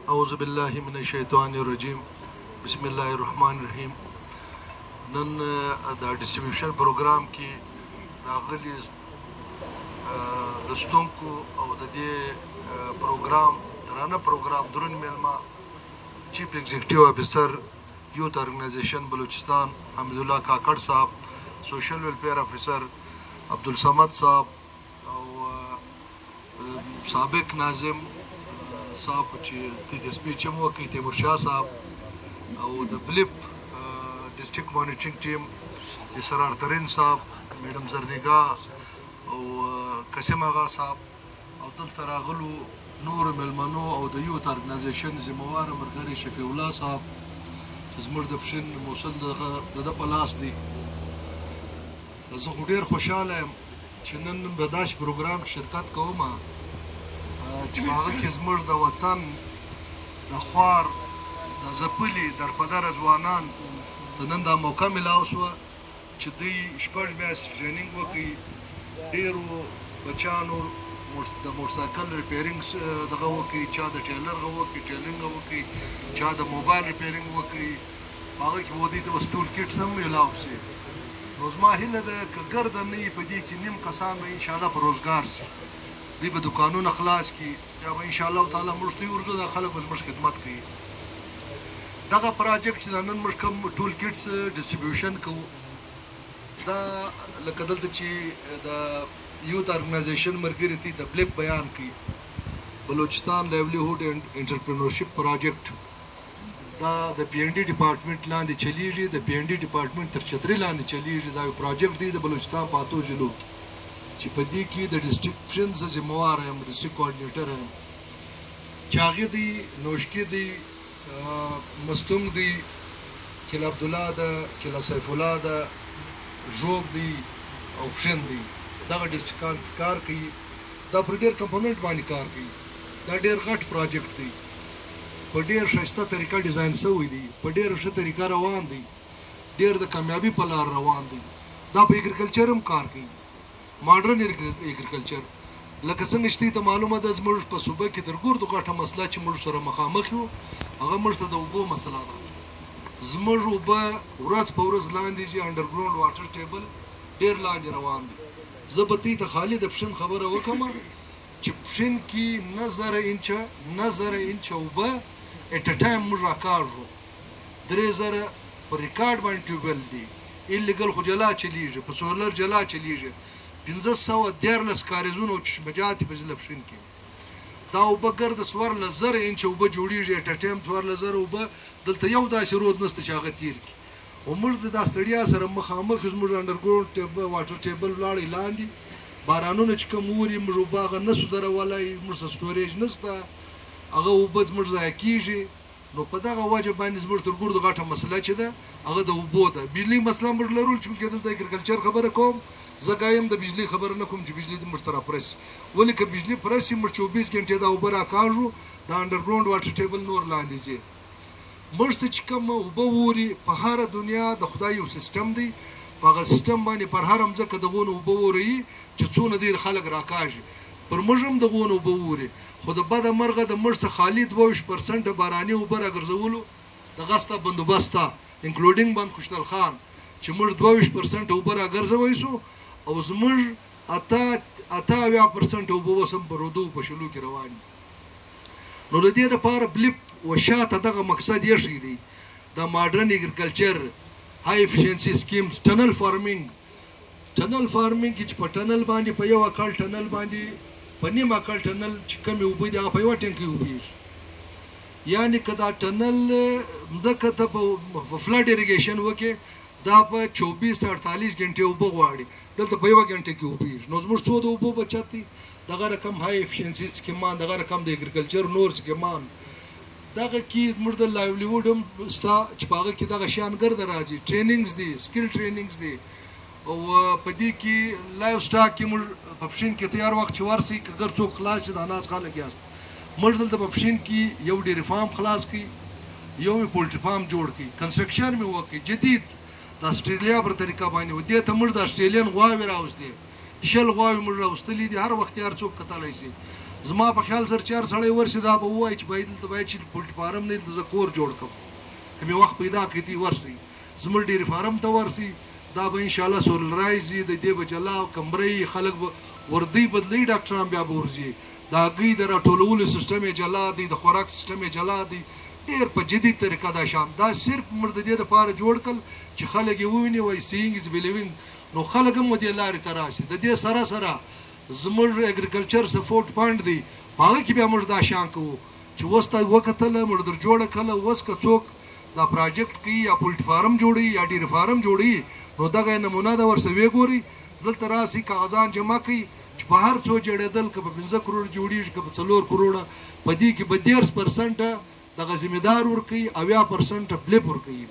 اعوذ بالله من الشیطان الرجیم بسم الله الرحمن الرحیم. نن د ډسټریبیوشن پروګرام کې راغلي لوستونکو او د دې پروګرام درانه پروګرام درون میلمه چیف ایگزیکټیو افیسر یوت ارګنایزیشن بلوچستان حمدالله کاکړ صاحب، سوشل ویلفیر افیسر عبدالصمد صاحب او سابق ناظم صاحب چې د سپیچ هم وکړي تیمورشاه صاحب او د بلیپ ډسټریکټ مانیټرینګ ټیم اسرار ترین صاحب، میډم زرنګا او قاسم آغا صاحب او دلته راغلو نور مېلمنو او د یوت ارګنایزیشن ذمہوار ملګری شفیع الله صاحب چې زموږ د پښین موصل د ده په لاس دی. زه خو ډېر خوشحاله یم چې نن به داسې پروګرام کې شرکت کوم چې په هغه کې زموږ د وطن د خوار د ځپلي درپدره ځوانان ته نن دا موقع میلاو شوه چې دوی شپږ میاشتې ټریننګ وکړي. ډېرو بچیانو د موټرسایکل ریپیرینګ دغه وکړي، چا د ټیلر وکړي، ټیلرینګ وکړي، چا د موبایل ریپیرینګ وکړي. هغه کې به دوی ته اوس ټول کټس هم میلاو شي. نو زما هیله ده که ګرده نه وي په دې کې نیم کسان به انشاءالله په روزګار شي، دوی به دوکانونه خلاص کړي، بیا به انشاءالله تعالی موږ ته ورځو دا خلک به زموږ خدمت کوي. دغه پراجیکټ چې نن موږ کوم ټول کټس ډسټریبیوشن کوو، دا لکه دلته چې د یوت ارګنایزیشن ملګري دي د بلیپ بیان کوي، بلوچستان لایولیهوډ اینڈ انټرپرینورشپ پراجیکټ دا د پی این ډي ډپارټمنټ لاندې چلیږي، د پی این ډي ډپارټمنټ تر چترۍ لاندې چلیږي. دا یو پراجیکټ دی د بلوچستان په 8 ضلعو کې چې په دې کې د ډسټریکشن زه ذمہوار یم، ډسټریکټ کوارډینیټر یم. چاغي دی، نوشکي دی، مستونګ دی، کلا عبدالله ده، کلا سیف الله ده، ژوب دی او پښین دی. دغه ډسټریکټان کار کوي، دا پر ډېر کمپوننټ باندې کار کوي. دا ډېر غټ پراجیکټ دی، په ډېر ښایسته طریقه ډیزاین شوی دی، په ډېر ښه طریقه روان دی، ډېر د کامیابي په لار روان دی. دا په اګریکلچر هم کار کوي، ماډرن اګریکلچر. لکه څنګه چې ته معلومه ده زموږ په صوبه کې تر ګردو غټه مسله چې موږ سره مخامخ یو، هغه موږ ته د اوبو مسله ده. زموږ اوبه ورځ په ورځ لاندې ځي، انډرګراوند واټر ټیبل ډېر لاندې روان دی. زه به ته خالي د پښین خبره وکړم چې پښین کې نه زره انچه اوبه ایټ ا ټایم موږ راکاږو. 3000 په ریکارډ باندې ټیوبل دی، ایلیګل خو جلا چلیږي، په سولر جلا چلیږي. 513 کاریزونه او چشمجات په ضلع پښین کې دا اوبه ګرده 14,000 انچه اوبه جوړیږي ایټ ا ټایم. 14,000 اوبه دلته یو داسې رود نشته چې هغه تیر کړي. او موږ د دا ستړیا سره مخامخ زموږ انډرګراوند واټر ټیبل ولاړی لاندې، بارانونه چې کوم اوري موږ اوبه هغه نسو درولی، موږ سره سټوریج نشته، هغه اوبه زموږ ضایع کېږي. نو په دغه وجه باندې زموږ تر ګردو غټه مسله چې ده هغه د اوبو ده. بجلي مسله موږ لرو، چونکې دلته اګریکلچر خبره کوم، زه ګایم د بجلي خبره نه کوم چې بجلي موږ ته راپرسي. ولې که بجلي پرسي موږ 24 ګنټې دا اوبه راکاږو، د انډرګراوند واټر ټیبل نور لاندې ځي. موږ ته چې کوم اوبه اوري په هره دنیا د خدای یو سیستم دی، په هغه سیستم باندې پر هره مځکه دغونه اوبه اوري چې څونه ډېر خلک راکاږي. پر موږ هم دغونه اوبه اوري، خو د بده مرغه د موږ څخه خالي 22% باراني اوبه راګرځولو دغه سته بندوبست ته، انکلوډینګ بند خوشحال خان چې موږ 22% اوبه راګرځوی سو، او زموږ 88% اوبه اوس هم په رودو په شلو کې روان دي. نو د دې لپاره بلیپ و شاته دغه مقصد یې ښی دی، د ماډرن اګریکلچر، های افیشنسي سکیمز، ټنل فارمینګ کې چې په ټنل باندې په یو اکل ټنل باندې په نیم اکل ټنل چې کمې اوبه دي هغه په یوه ټینکۍ اوبېږي. یعنې که دا ټنل مځکه ته په فلډ اریګیشن وکړې، دا په 24-48 ګنټې اوبه غواړي، دلته په یوه ګنټه کې اوبېږي. نو زموږ څو د اوبو بچت دی، دغه رقم های افیشنسي سکیمان، دغه رقم د اګریکلچر نور سکیمان. دغه کې موږ د لایولیهوډ هم ستا چې په هغه کې دغه شیان ګرده راځي، ټریننګز دي، سکل ټریننګز دي. او په دې کې لایو سټاک کې موږ په پښین کې تیار وخت چې ورسئ که ګر څوک خلاص شي د اناج خلک یاست. موږ دلته په پښین کې یو ډیری فارم خلاص کړي، یو مې پولټري فارم جوړ کړي، کنسټرکشن مې وکړي جدید د استرالیا پر طریقه باندې. و دې ته موږ د استرالین غواوې راوستې، 100 غواوې موږ راوستلې دي، هر وخت هر څوک کتلی شي. زما په خیال سره چې هر سړی ورشي دا به ووایي چې باید دلته باید چې پولټري فارم نه دلته زه کور جوړ کړم که مې وخت پیدا کړي تی ورسئ زموږ ډیری فارم ته ورسئ دا به انشاءالله سولرایز وي د دې به جلا کمرې خلک به وردی بدلوي ډاکټران بیا به ورځي د هګۍ د راټولولو سیسټم یې جلا دی د خوراک سیسټم یې جلا دی ډېر په جدي طریقه دا شان دا صرف موږ د دې لپاره جوړ کړل چې خلک یې وویني وایي سیینګ از بلیوینګ نو خلک هم دې لارې ته راشي د دې سره سره زموږ اګریکلچر سپورټ فنډ دی په هغه کې بیا موږ دا شان کوو چې اوس ته وکتله موږ در جوړه کړله اوس که څوک دا پراجیکټ کوي یا پولټري فارم جوړوي یا ډیری فارم جوړوي نو دغه نمونه ده ورسه وګوري دلته راسي کاغذان جمع کوي چې په هر څو جوړېدل که په 15 کروړ جوړېږي که په 4 کروړه په دې کې به 10% دغه ذمہدار ورکوي 80% بلیپ ورکوي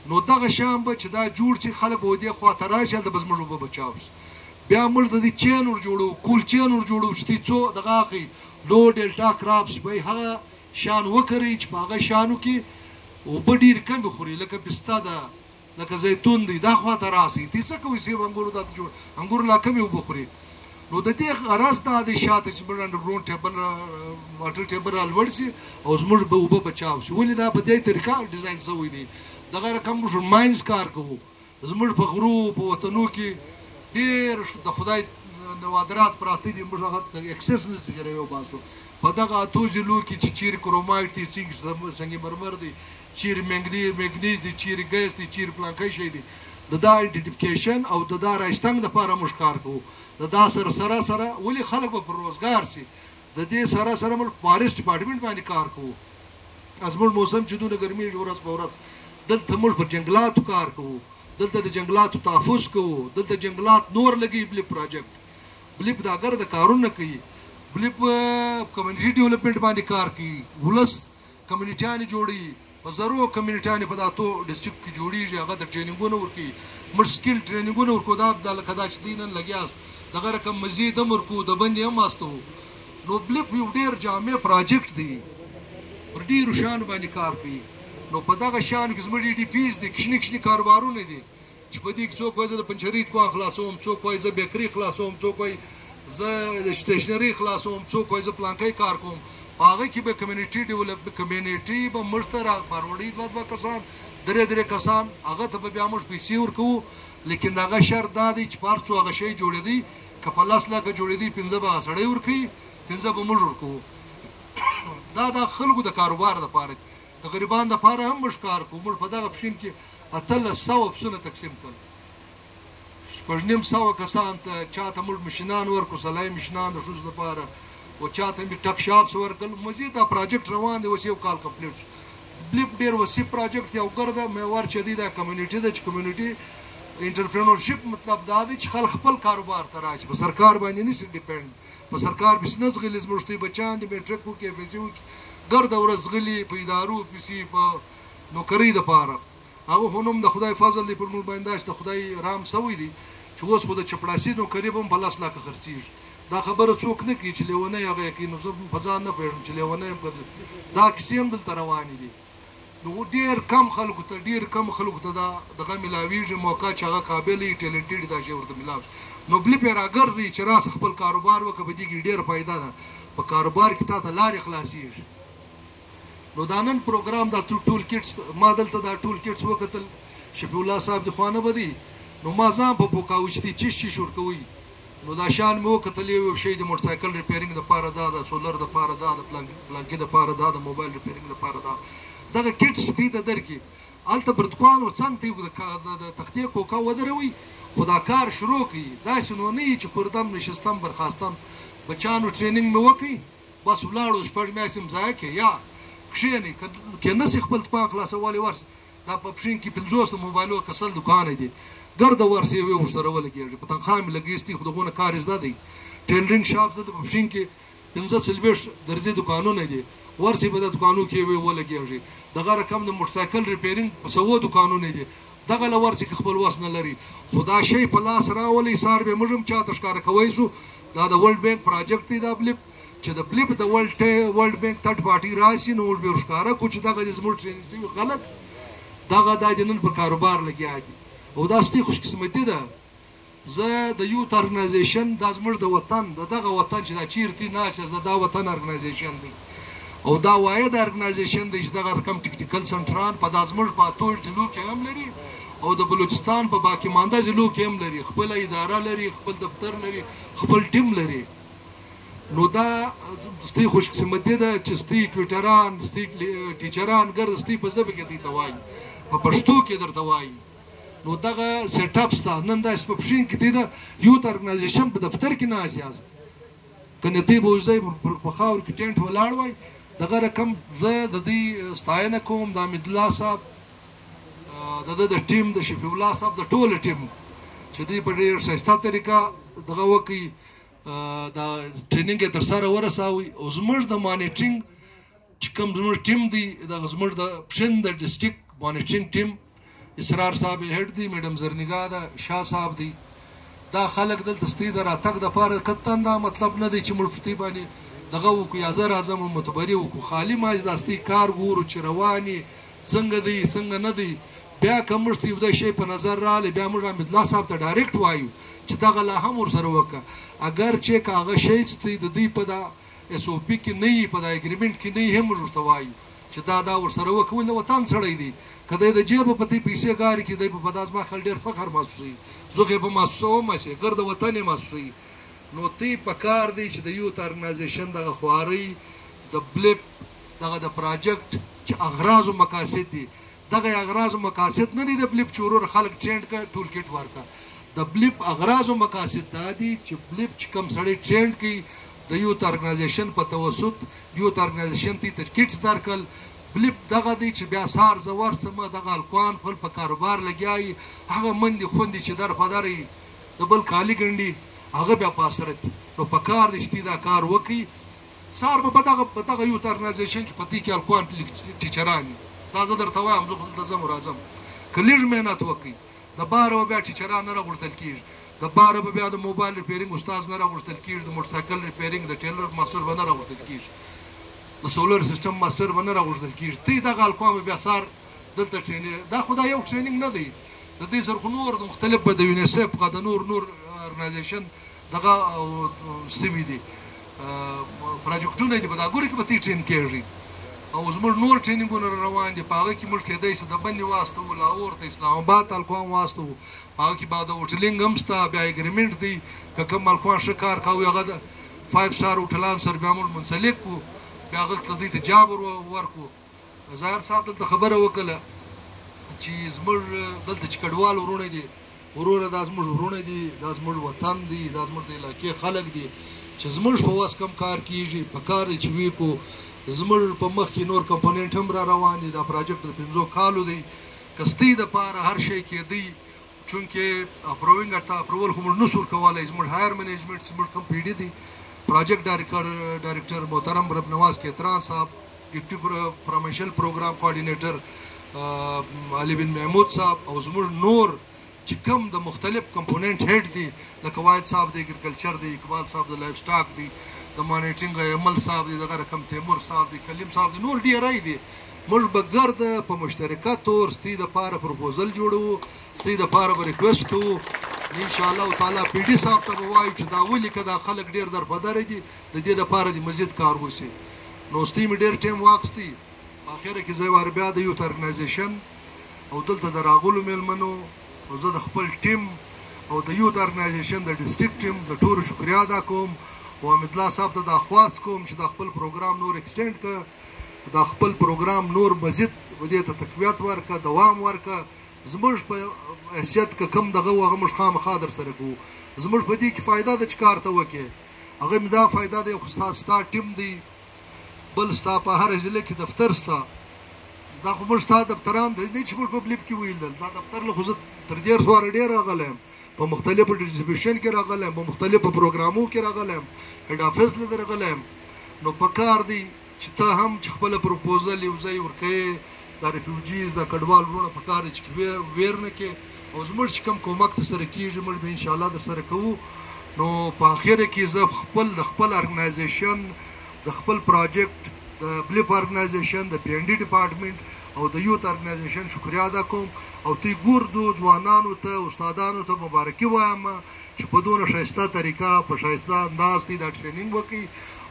نو دغه شان به چې دا جوړ شي خلک به دې خواته راشي هلته به زموږ اوبه بچاو شي بیا موږ د دې چین ور جوړو کول چین ور جوړو چې څو دغه اخلي لو ډیلټا کراپس به هغه شان وکړي چې په هغه شانو کې اوبه ډېر کم خوري لکه پسته ده لکه زیتون دی دا خواته راسي تی څه کوئ سیب انګورو دا جوړ انګور لا کمې اوبه خوري نو د دې غرض دا دی شاته چې موږ انډرګراوند ټیبل واټر ټیبل رالوړ شي او زموږ به اوبه بچاو شي ولې دا په دې طریقه ډیزاین شوی دی دغه رقم ماینز کار کوو زموږ په غرو په وطنو کې ډېر د خدای نوادرات پراته دي موږ هغه اکسس نشي کولی وباسو په دغه اتو ضلعو کې چې چیرې کرومایټ دي چیرې سنگ مرمر دي چیرې مګنیز دي چیرې ګیس دي چیرې پلانکی شی دي د دا آیډنټیفیکیشن او د دا رایستنګ دپاره موږ کار کوو د دا سره ولې خلک به پر روزګار سي د دې سره موږ فارسټ ډپارټمنټ باندې کار کوو زموږ موسم چې دونه ګرمېږي ورځ په ورځ دلته موږ پر جنګلاتو کار کوو دلته د جنګلاتو تحفظ کوو دلته جنګلات نور لګي بلیپ پروجیکټ بلیپ دا ګرد کارونه کوي بلیپ کمیونټي ډیولپمنټ باندې کار کوي ولس کمیونټیانې جوړوي په زرو کمیونټیانې په داتو ډسټرکټ کې جوړېږي هغه د ټریننګونه ورکوي موږ سکل ټریننګونه ورکوو دا لکه دا چې دوی نن لګیاست دغه رقم مزید هم ورکوو د بندې هم واستوو نو بلیپ یو ډېر جامع پروجیکټ دی پر ډېرو شیانو باندې کار کوي نو په دغه شیانو کې زموږ ډي پیز دي کشني کاروبارونه دي چې په دې کې څوک وایي زه د پنچري دکان خلاصوم څوک وایي زه بیکري خلاصوم څوک وایي زه سټیشنري خلاصوم څوک وایي زه پلانکی کار کوم په هغه کې به کمیونټي به موږ ته راوړي دوه کسان درې کسان هغه ته به بیا موږ پیسې ورکوو لیکن هغه شرط دا دی چې په هر څو هغه شی جوړېدي که په 10 لکه جوړېدي 15 به هغه سړی ورکوي 15 به موږ ورکوو دا د خلکو د کاروبار دپاره د غریبانو دپاره هم موږ کار کوو موږ په دغه پښین کې 1800 پسونه تقسیم کړل 950 کسان ته چاته موږ مشینان ورکړو سلای مشینان د ښځو دپاره او چاته مې ټک شاپس ورکړل مزید دا پروجیکټ روان دی اوس یو کال کمپلیټ شو بلیپ ډېر وسیع پروجیکټ دی او ګرده محور چې دی دا کمیونټي ده چې کمیونټي انټرپرینورشپ مطلب دا دی چې خلک خپل کاروبار ته راشي په سرکار باندې نشي ډیپینډ په سرکار بسنس غلي زموږ دوی بچیان دي میټرک وکړي اف ایس سی وکړي ګرده ورځ غلي په ادارو پسې په نوکرۍ دپاره هغه خو نوم د خدای فضل دی پر موږ باندې چې د خدای رحم سوی دی چې اوس خو د چپړاسي نوکري به هم په 10 لکه خرڅېږي دا خبره څوک نه کوي چې لیونی هغه کوي نو زه په ځان نه پوهېږم چې لیونی هم دا کیسې هم دلته روانې دي نو ډېر کم خلکو ته دا دغه میلاویږي موقع چې هغه قابل وي ټیلنټډ دا شی ورته میلاو شي نو بلیپ یې راګرځي چې راسه خپل کاروبار وکړه په دې کې ډېره فایده ده په کاروبار کې تا ته لارې خلاصېږي نو دا نن پروګرام دا ټول کټس ما دلته دا ټول کټس وکتل شفیع الله صاحب د خوانه بدی نو ما ځان په پوکاوشتي چی ورکوي نو دا شان مې وکتل یو شی د موټرسایکل ریپیرینګ دپاره دا د سولر دپاره دا د پلانکي دپاره دا د موبایل ریپیرینګ دپاره دا دغه کټس دې ته درکړي هلته بردکوان څنګ ته د تختې کوکا ودروي خو دا کار شروع کړي داسې نو نه وي چې خوردم نشستم برخاستم بچیانو ټریننګ مې وکړي بس ولاړو 6 میاشتې مې ضایع کړې یا کښېنئ که نسي خپل دکان خلاصولی ورس دا په پښین کې 50 موبایلو کسل دکان دی ګرده ورس یې ورسره ولګېږي په تنخوا مې لګېستي خو دغونه کار زده دی ټیلرینګ شاپس دلته په پښین کې 45 درځي دکانونه دي ورس یې په د دکانو کې ولګېږي دغه رقم د موټرسایکل ریپیرینګ په 100 دکانونه دي دغه له ورس کې خپل وس نه لري خو دا شی په لاس راولي سار به موږ هم چاته ښکاره کوی سو دا د ورلډ بینک پروجیکټ دی دا بلیپ چې د بلیپ د ورلډ بینک تھرډ پارټي راشي نو موږ به ښکاره کوو چې دغه زموږ ټریننګ شوي خلک دغه دا د نن په کاروبار لګیا دي او دا ستې خوشقسمتي ده زه د یوت ارګنایزیشن دا زموږ د وطن دغه وطن چې دا چیرته ناشته دا وطن ارګنایزیشن دی او دا واحد ارګنایزیشن دی چې دغه رقم ټیکنیکل سنټران په دا زموږ په اتوش ضلعو کې هم لري او د بلوچستان په باقي مانده ضلعو کې هم لري خپل اداره لري خپل دفتر لري خپل ټیم لري نو دا ستې خوشقسمتي ده چې ستې ټویټران ستې ټیچران ګرد ستې په ژبه کې دی ته وایي په پښتو کې درته وایي نو دغه سیټ اپ ستا نن داسې په پښین کې دی د یوت ارګنایزیشن په دفتر کې ناست یاست که نه دی به ځای په خاور کې ټینټ ولاړ وای دغه رقم زه د دې ستاینه کوم د حمید الله صاحب د ټیم د شفیع الله صاحب د ټوله ټیم چې دوی په ډېر ښایسته طریقه دغه وکړي دا ټریننګ یې ترسره ورسوي او زموږ د مانیټرینګ چې کوم زموږ ټیم دی دغه زموږ د پښین د ډسټرکټ مانیټرینګ ټیم اسرار صاحب هیډ دی میډم زرنګا ده شاه صاحب دی دا خلک دلته ستې د راتګ دپاره کتن دا مطلب نه دی چې موږ فتې باندې دغه وکړو یا زه راځم او متبري وکړو خالي ماج دا ستې کار ګورو چې روان یې څنګه دی څنګه نه دی بیا که موږ ته یو دا شی په نظر راغلی بیا موږ حمید الله صاحب ته ډایرکټ وایو چې دغه لا هم ورسره وکړه اگر چې که هغه شی ستې د دوی په دا اس او پي کې نه وي په دا اګریمنټ کې نه وي هم موږ ورته وایو چې دا ورسره وکول د وطن سړی دی که دی د جیبه په دې پیسې ګاري کې دی په دا زما خل ډېر فخر محسوسوي زه خو یې په محسوسوم هسې ګرد وطن یې محسوسوي نو تی په کار دی چې د یوت ارګنایزیشن دغه خوارۍ د بلپ دغه د پراجکټ چې اغراض و مقاصد دي دغه اغراض و مقاصد نه دي د بلپ چې ورور خلک ټرینډ کړه ټول کټ ورکړه د بلپ اغراض و مقاصد دا دي چې بلپ چې کوم سړی ټرینډ کوي د یوت ارګنایزیشن په توسط یوت ارګنایزیشن تی ته کټس درکړل بلپ دغه دی چې بیا سهار زه ورسمه دغه هلکان خپل په کاروبار لګیا وي هغه مندې خوندې چې در په در د بل کالي ګنډي هغه بیا په اثرت نو په کار دی چې دا کار وکړي سهار به په دغه یوت ارګنایزیشن کې په دې کې هلکان ټیچران دا زه درته وایم زه خو دلته ځم راځم که لږ محنت وکړي د باره به بیا ټیچران نه راغوښتل کېږي د باره به بیا د موبایل ریپیرینګ استاد نه راغوښتل کېږي د موټرسایکل ریپیرینګ د ټیلر ماسټر به نه راغوښتل کېږي د سولر سیستم ماسټر به نه راغوښتل کېږي تی دغه هلکان به بیا سهار دلته ټرینینګ دا خو دا یو ټرینینګ نه دی د دې سره خو نور مختلف به د یونیسف که د نور ارګنایزیشن دغه سوي دي پراجکټونه دي په دا ګورې کې به تی ټرین کېږي او زموږ نور ټرینینګونه روان دي په هغه کې موږ کېدی شي د بندې واستوو لاهور ته اسلام آباد ته هلکان واستوو په هغه کې به د هوټلینګ هم شته بیا اګریمنټ دی که کوم هلکان ښه کار کوي هغه د 5 سټار هوټلانو سره بیا موږ منسلک کړو بیا هغه ته دوی ته جاب ورکړو ظاهر صاحب دلته خبره وکړله چې زموږ دلته چې کډوال وروڼه دي وروره دا زموږ وروڼه دي دا زموږ وطن دی دا زموږ د علاقې خلک دي چې زموږ په وس کم کار کېږي په کار دی چې وی کو زموږ په مخ کې نور کمپوننټ هم را روان دي دا پراجکټ د 5 کالو دی کستۍ دپاره هر شی کېدی چونکې اپروینګ ته اپروول خو موږ نسو ورکولی زموږ هایر منیجمنټ زموږ کم پی ډي دی پراجکټ ډایرکټر محترم رب نواز کیتران صاحب ډیپټي پروموشنل پروګرام کوارډینیټر علي بن محمود صاحب او زموږ نور چې کوم د مختلف کمپوننټ هیډ دي لکه واحد صاحب د اګریکلچر دی اقبال صاحب د لایف سټاک دی د مانیټرینګ عمل صاحب دی دغه رقم تیمور صاحب دی کلیم صاحب دی نور ډیری دي موږ به ګرد په مشترکه طور ستې دپاره پروپوزل جوړوو ستې دپاره به ریکویسټ کوو انشاءالله تعالی پی ډي صاحب ته به وایو چې دا ولیکه دا خلک ډېر درپدره دي د دې دپاره د مزید کار وشي نو ستې مې ډېر ټایم واخیستی په اخره کې زه وار بیا د یوت ارګنایزیشن او دلته د راغلو میلمنو او زه د خپل ټیم او د یوت ارګنایزیشن د ډسټرکټ ټیم د ټولو شکریا ادا کوم او حمید الله صاحب ته دا خواست کوم چې دا خپل پروګرام نور ایکسټینډ کړه دا خپل پروګرام نور مزید دې ته تقویت ورکړه دوام ورکړه زموږ په حیثیت که کم دغه و هغه موږ خامخا در سره کوو زموږ په دې کې فایده ده چې کار ته وکړې هغه مې دا فایده دی خو ستا ټیم دی بل ستا په هر ضلع کې دفتر ستا دا خو موږ ستا دفتران دی چې موږ په بلیپ کې ویل دا دفتر له خو زه تر 10 واره ډېر راغلی یم په مختلفو ډسټریبیوشن کې راغلی یم په مختلفو پروګرامو کې راغلی یم هیډ افیس له راغلی یم نو په کار دی چې ته هم چې خپله پروپوزل یو ځای ورکوې دا ریفیوجیز دا کډوال وروڼه په کار دی چې ویر نه کې او زموږ چې کوم کومک در سره کېږي موږ به انشاءالله در سره کوو نو په اخره کې زه د خپل ارګنایزیشن د خپل پراجکټ د د بلیپ ارګنایزیشن د پی ان ډي ډپارټمنټ او د یوت ارګنایزیشن شکریا ادا کوم او تی ګوردو ځوانانو ته استادانو ته مبارکي وایم چې په دونه ښایسته طریقه په ښایسته انداز دې دا ټریننګ وکړي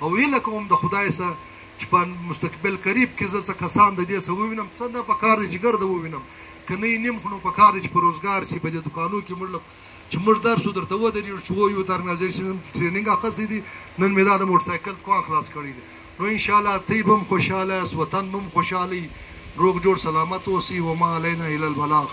او هیله کوم د خدای څخه چې په مستقبل قریب کې زه څه کسان د دې څه ووینم څه نه پکار دی چې ګرده ووینم که نه یې نیم خو نو پکار دی چې په روزګار شي په دې دوکانو کې موږ چې موږ درس درته ودرېږو چې یوت ارګنایزیشن ټریننګ اخیستی دی نن مې دا د موټرسایکل دوکان خلاص کړی دی نو انشاءالله تی به هم خوشحاله یاست وطن به هم خوشحاله وي روغ جوړ سلامت اوسئ وما علینا الا البلاغ